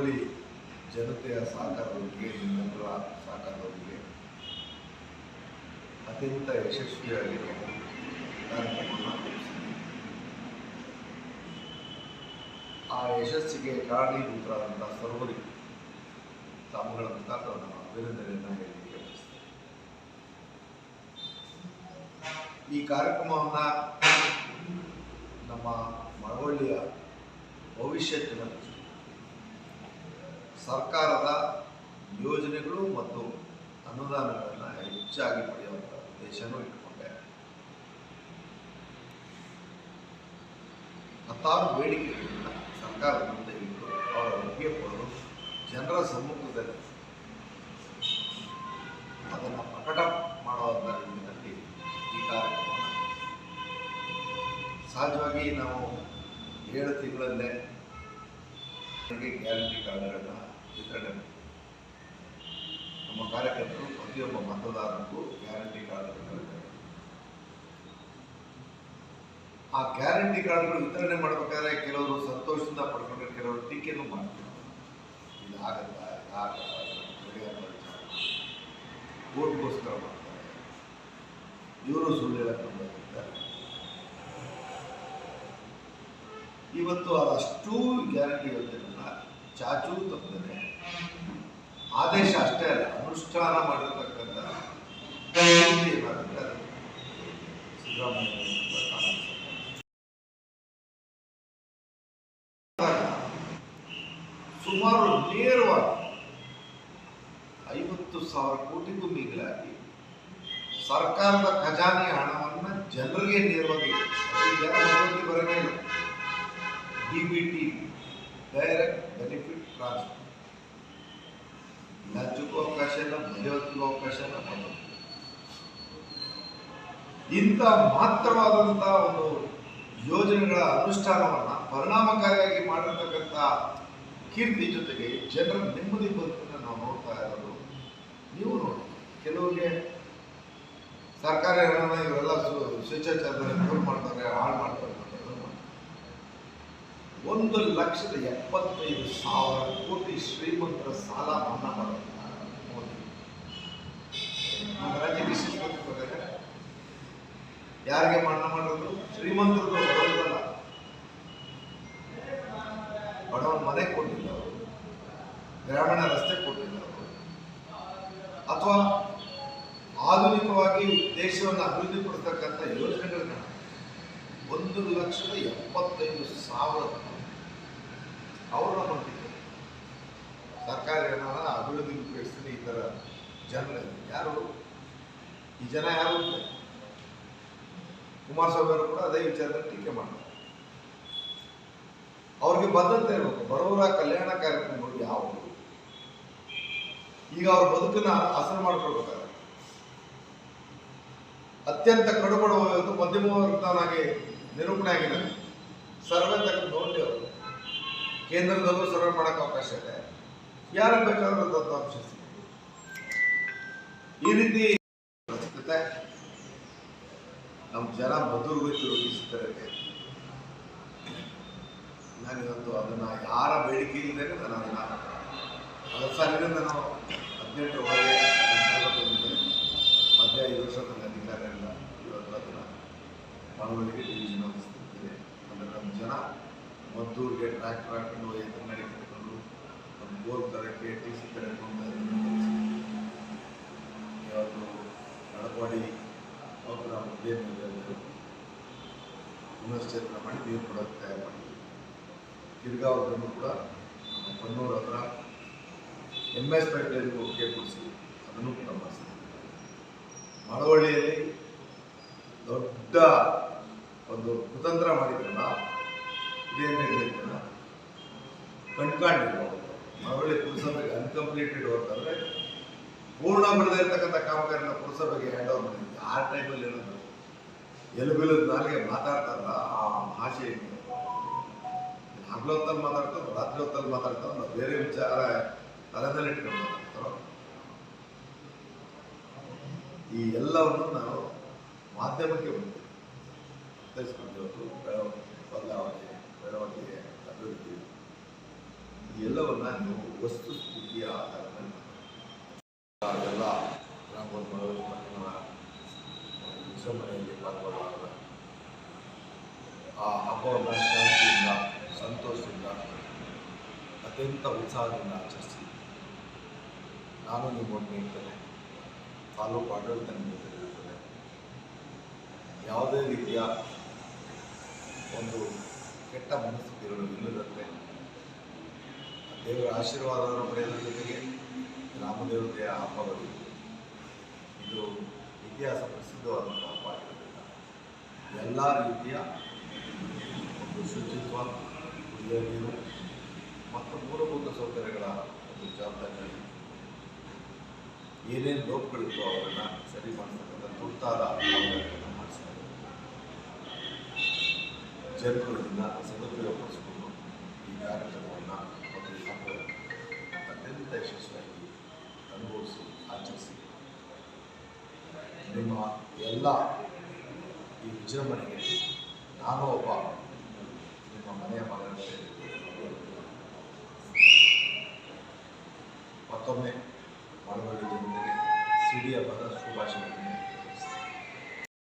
ಮಳವಳ್ಳಿ ಜನತೆಯ ಸಹಕಾರದೊಂದಿಗೆ ನಿಮ್ಮೆಲ್ಲರ ಸಹಕಾರದೊಂದಿಗೆ ಅತ್ಯಂತ ಯಶಸ್ವಿಯಾಗಿ ಕಾರ್ಯಕ್ರಮವನ್ನು ನಡೆಸಿದ್ದೀವಿ. ಆ ಯಶಸ್ಸಿಗೆ ಕಾರಣೀಭೂತರಾದಂಥ ಸರ್ವರಿಗೂ ತಮ್ಮಗಳ ಮುಖಾಂತರ ನಾನು ಅಭಿನಂದನೆಯನ್ನು ಹೇಳಲಿಕ್ಕೆ ಬಯಸ್ತೇನೆ. ಈ ಕಾರ್ಯಕ್ರಮವನ್ನು ನಮ್ಮ ಮಳವಳ್ಳಿಯ ಭವಿಷ್ಯತ್ತಿನ ಸರ್ಕಾರದ ಯೋಜನೆಗಳು ಮತ್ತು ಅನುದಾನಗಳನ್ನು ಹೆಚ್ಚಾಗಿ ಪಡೆಯುವಂಥ ಉದ್ದೇಶನೂ ಇಟ್ಟುಕೊಂಡೆ ಹತ್ತಾರು ಬೇಡಿಕೆಗಳನ್ನು ಸರ್ಕಾರದ ಮುಂದೆ ಇಟ್ಟು ಅವರ ಒಪ್ಪಿಗೆ ಪಡೆದು ಜನರ ಸಮ್ಮುಖದಲ್ಲಿ ಅದನ್ನು ಪ್ರಕಟ ಮಾಡುವಂಥ ನಿಟ್ಟಿನಲ್ಲಿ ಈ ಕಾರ್ಯಕ್ರಮ ಸಹಜವಾಗಿ ನಾವು 7 ತಿಂಗಳಲ್ಲೇ ಗ್ಯಾರಂಟಿ ಕಾರ್ಡ್ಗಳನ್ನು ವಿತರಣೆ ಮಾಡಿ ನಮ್ಮ ಕಾರ್ಯಕರ್ತರು ಪ್ರತಿಯೊಬ್ಬ ಮತದಾರರಿಗೂ ಗ್ಯಾರಂಟಿ ಕಾರ್ಡ್ಗಳನ್ನು ವಿತರಣೆ. ಆ ಗ್ಯಾರಂಟಿ ಕಾರ್ಡ್ಗಳು ವಿತರಣೆ ಮಾಡಬೇಕಾದ್ರೆ ಕೆಲವರು ಸಂತೋಷದಿಂದ ಪಡ್ಕೊಂಡ್ರೆ ಕೆಲವರು ಟೀಕೆನೂ ಮಾಡ್ತಾರೆ. ಇದಾಗತ್ತಾ ಓಟ್ಗೋಸ್ಕರ ಮಾಡ್ತಾರೆ, ಇವರು ಸುಳ್ಳು ಹೇಳಕ್ಕೆ ಬಂದಿದ್ದಾರೆ. ಇವತ್ತು ಅದಷ್ಟು ಗ್ಯಾರಂಟಿ ಯೋಜನೆಗಳನ್ನ ಚಾಚೂ ತಪ್ಪದೆ ಆದೇಶ ಅಷ್ಟೇ ಅಲ್ಲ, ಅನುಷ್ಠಾನ ಮಾಡಿರ್ತಕ್ಕಂಥ ಸಿದ್ದರಾಮಯ್ಯ ಸುಮಾರು ನೇರವಾಗಿ 50,000 ಕೋಟಿಗೂ ಮೀಸಲಾಗಿ ಸರ್ಕಾರದ ಖಜಾನೆಯ ಹಣವನ್ನು ಜನರಿಗೆ ನೇರವಾಗಿ ಬರಲಿಲ್ಲ. DBT ಡೈರೆಕ್ಟ್ ಬೆನಿಫಿಟ್ ಟ್ರಾನ್ಸ್ಫರ್, ಲಂಚಕ್ಕೂ ಅವಕಾಶ ಇಲ್ಲ, ಮಧ್ಯವರ್ತಿಗೂ ಅವಕಾಶ ಇಲ್ಲ. ಇಂಥ ಮಹತ್ತರವಾದಂಥ ಒಂದು ಯೋಜನೆಗಳ ಅನುಷ್ಠಾನವನ್ನು ಪರಿಣಾಮಕಾರಿಯಾಗಿ ಮಾಡಿರ್ತಕ್ಕಂಥ ಕೀರ್ತಿ ಜೊತೆಗೆ ಜನರ ನೆಮ್ಮದಿ ಬದುಕನ್ನು ನಾವು ನೋಡ್ತಾ ಇರೋದು ನೀವು ನೋಡಿ. ಕೆಲವರಿಗೆ ಸರ್ಕಾರಿ ಹಣನ ಇವರೆಲ್ಲ ಸ್ವೇಚ್ಛಾಚಾರದಲ್ಲಿ ಫೋನ್ ಮಾಡ್ತಾರೆ, ಹಾಳು ಮಾಡ್ತಾರೆ. 1,75,000 ಕೋಟಿ ಶ್ರೀಮಂತರ ಸಾಲ ಮನ್ನಾ ಮಾಡುತ್ತಾ ಮೋದಿ. ನಮ್ಮ ರಾಜ್ಯಕ್ಕೆ ಶಿಕ್ಷಕರು ಯಾರಿಗೆ ಮನ್ನಾ ಮಾಡೋದು? ಶ್ರೀಮಂತರದ್ದು, ಬಡವರಲ್ಲ. ಬಡವನ ಮನೆ ಕೊಟ್ಟಿಲ್ಲ ಅವರು, ಗ್ರಾಮೀಣ ರಸ್ತೆ ಕೊಟ್ಟಿಲ್ಲ ಅವರು, ಅಥವಾ ಆಧುನಿಕವಾಗಿ ದೇಶವನ್ನು ಅಭಿವೃದ್ಧಿಪಡಿಸ್ತಕ್ಕಂಥ ಯೋಜನೆಗಳನ್ನ 1,75,000 ಅವರ ಮಂದಿಗೆ ಸರ್ಕಾರಿ ಹಣನ ಅಭಿವೃದ್ಧಿ ಉಪಯೋಗಿಸ್ತೀನಿ. ಈ ಥರ ಜನರಲ್ಲಿ ಯಾರು ಈ ಜನ ಯಾರು? ಕುಮಾರಸ್ವಾಮಿ ಅವರು ಕೂಡ ಅದೇ ವಿಚಾರದಲ್ಲಿ ಟೀಕೆ ಮಾಡ್ತಾರೆ. ಅವ್ರಿಗೆ ಬದ್ಧತೆ ಇರಬೇಕು. ಬಡವರ ಕಲ್ಯಾಣ ಕಾರ್ಯಕ್ರಮಗಳು ಯಾವುದು? ಈಗ ಅವ್ರ ಬದುಕನ್ನ ಹಸನು ಮಾಡ್ಕೊಳ್ಬೇಕಾದ್ರೆ ಅತ್ಯಂತ ಕಡುಬಡವ ಇವತ್ತು ಮಧ್ಯಮ ವರ್ಗದವನಾಗಿ ನಿರೂಪಣೆ ಆಗಿದ್ದಾನೆ. ಸರ್ವೆ ತೆಗೆದು ನೋಡಿ, ಅವರು ಕೇಂದ್ರದಲ್ಲೂ ಸರ್ವೆ ಮಾಡೋಕ್ಕೆ ಅವಕಾಶ ಇದೆ, ಯಾರು ಬೇಕಾದ್ರೂ ದತ್ತಾಂಶ ಸಿಗುತ್ತೆ. ಈ ರೀತಿ ನಮ್ಮ ಜನ ಮಧುರವಾಗಿ ರೂಪಿಸುತ್ತಾರೆ. ನಾನಿವತ್ತು ಅದನ್ನು ಯಾರ ಬೇಡಿಕೆ ಇಲ್ಲದೆ ನಾನು ಅದರ ಸಾಲಿನಿಂದ ನಾವು 18 ಒಳಗೆ ಮಧ್ಯ 5 ವರ್ಷದಲ್ಲಿ ಅಧಿಕಾರ ಇಲ್ಲ. ಇವತ್ತು ಅದನ್ನು ಮಳವಳ್ಳಿಗೆ ಡಿವಿಷನ್ ಅನಿಸ್ತಿದ್ದೇನೆ. ಅಂದರೆ ನಮ್ಮ ಜನ ಮದ್ದೂರಿಗೆ ಟ್ರ್ಯಾಕ್ಟರ್ ಹಾಕೊಂಡು ಎತ್ತಂಗಡಿ ಕಟ್ಕೊಂಡು ಒಂದು ಬೋರ್ ತರಕ್ಕೆ TC ತರಕ್ಕೆ ಇವತ್ತು ನಡಪಾಡಿ ಅವರ ಪುನಶ್ಚೇತನ ಮಾಡಿ ನೀರು ಕೊಡೋಕ್ಕೆ ತಯಾರು ಮಾಡಿದ್ವಿ. ಕಿರ್ಗಾವರನ್ನು ಕೂಡ ನಮ್ಮ ಕಣ್ಣೂರು ಹತ್ರ MS ಪೇಟೆಯಲ್ಲಿ ಒಪ್ಪಿಗೆ ಕೊಡಿಸಿ ಅದನ್ನು ಕೂಡ ಮಾಡಿಸ್ತೀವಿ. ಮಳವಳ್ಳಿಯಲ್ಲಿ ದೊಡ್ಡ ಒಂದು ಕುತಂತ್ರ ಮಾಡಿದ್ರಲ್ಲ, ಇದೇನು ಹೇಳಿದ್ರಲ್ಲ, ಕಣ್ಕಾಣಿಲ್ಲ. ಮಳವಳ್ಳಿ ಪುರಸಭೆಗೆ ಅನ್ಕಂಪ್ಲೀಟೆಡ್ ವರ್ಕ್ ಅಂದರೆ ಪೂರ್ಣ ಬಿಡದೇ ಇರ್ತಕ್ಕಂಥ ಕಾಮಗಾರಿನ ಪುರಸಭೆಗೆ ಹ್ಯಾಂಡ್ ಓವರ್ ಮಾಡಿದ್ವಿ. ಆ ಟೈಮಲ್ಲಿ ಏನಾದ್ರು ಎಲುಬಿಲದ ನಾಲಿಗೆ ಮಾತಾಡ್ತಾರಲ್ಲ, ಆ ಭಾಷೆ ಹಗಲು ಹೊತ್ತಲ್ಲಿ ಮಾತಾಡ್ತಾರೋ ರಾತ್ರಿ ಹೊತ್ತಲ್ಲಿ ಮಾತಾಡ್ತಾರೋ ನಾವು ಬೇರೆ ವಿಚಾರ ತಲೆದಲ್ಲಿ ಇಟ್ಕೊಂಡು ಮಾತಾಡ್ತಾರೋ, ಈ ಎಲ್ಲವನ್ನು ನಾವು ಮಾಧ್ಯಮಕ್ಕೆ ಬಂದಿದ್ದೀವಿ. ಅರ್ಥೈಸ್ಕೊಂಡು ಇವತ್ತು ಬದಲಾವಣೆ, ಬೆಳವಣಿಗೆ, ಅಭಿವೃದ್ಧಿ ಈ ಎಲ್ಲ ಇವೆಲ್ಲವನ್ನ ನೀವು ವಸ್ತುಸ್ಥಿತಿಯ ಆಧಾರದ ಮೇಲೆ ಎಲ್ಲ ಗ್ರಾಮಗಳ ವಿಜೃಂಭಣೆಯಲ್ಲಿ ಪಾಲ್ಗೊಳ್ಳುವಾಗ ಆ ಹಬ್ಬವನ್ನು ಶಾಂತಿಯಿಂದ ಸಂತೋಷದಿಂದ ಅತ್ಯಂತ ಉತ್ಸಾಹದಿಂದ ಆಚರಿಸಿ ನಾನು ನಿಮ್ಮೊಟ್ಟಿಗೆ ಇರ್ತೇನೆ, ತಾಲೂಕು ಆಡಳಿತ ನಿಮ್ಮ ಜೊತೆ ಇರ್ತದೆ. ಯಾವುದೇ ರೀತಿಯ ಒಂದು ಕೆಟ್ಟ ಮನಸ್ಥಿತಿಗಳು ಇಲ್ಲದಂತೆ ದೇವರ ಆಶೀರ್ವಾದವನ್ನು ಪಡೆಯೋದ್ರ ಜೊತೆಗೆ ಗ್ರಾಮದೇವತೆಯ ಹಬ್ಬಗಳು ಇದು ಇತಿಹಾಸ ಪ್ರಸಿದ್ಧವಾದಂಥ ಹಬ್ಬ ಆಗಿರೋದ್ರಿಂದ ಎಲ್ಲ ರೀತಿಯ ಒಂದು ಶುಚಿತ್ವ, ಕುಡಿಯುವ ನೀರು ಮತ್ತು ಮೂಲಭೂತ ಸೌಕರ್ಯಗಳ ಒಂದು ಜವಾಬ್ದಾರಿ, ಏನೇನು ಲೋಪಗಳಿತ್ತು ಅವುಗಳನ್ನ ಸರಿ ಮಾಡಿಸ್ತಕ್ಕಂಥ ತುರ್ತಾದ ಜವಾಬ್ದಾರಿಗಳನ್ನು ಮಾಡಿಸ್ತಾರೆ. ಜನರು ಇದನ್ನು ಸದುಪಯೋಗಪಡಿಸಿಕೊಂಡು ಈ ಕಾರ್ಯಕ್ರಮವನ್ನು ಮತ್ತು ಈ ಹಬ್ಬವನ್ನು ಅತ್ಯಂತ ಯಶಸ್ವಿಯಾಗಿ ಅನುಭವಿಸಿ ಆಚರಿಸಿ ನಿಮ್ಮ ಎಲ್ಲ ಈ ವಿಜೃಂಭಣೆಗೆ ನಾನು ಒಬ್ಬ ನಿಮ್ಮ ಮನೆಯ ಮಗನಂತೆ ಮತ್ತೊಮ್ಮೆ ಮಳವಳ್ಳಿ ಜನತೆಗೆ ಸಿಡಿ ಹಬ್ಬದ ಶುಭಾಶಯಗಳು.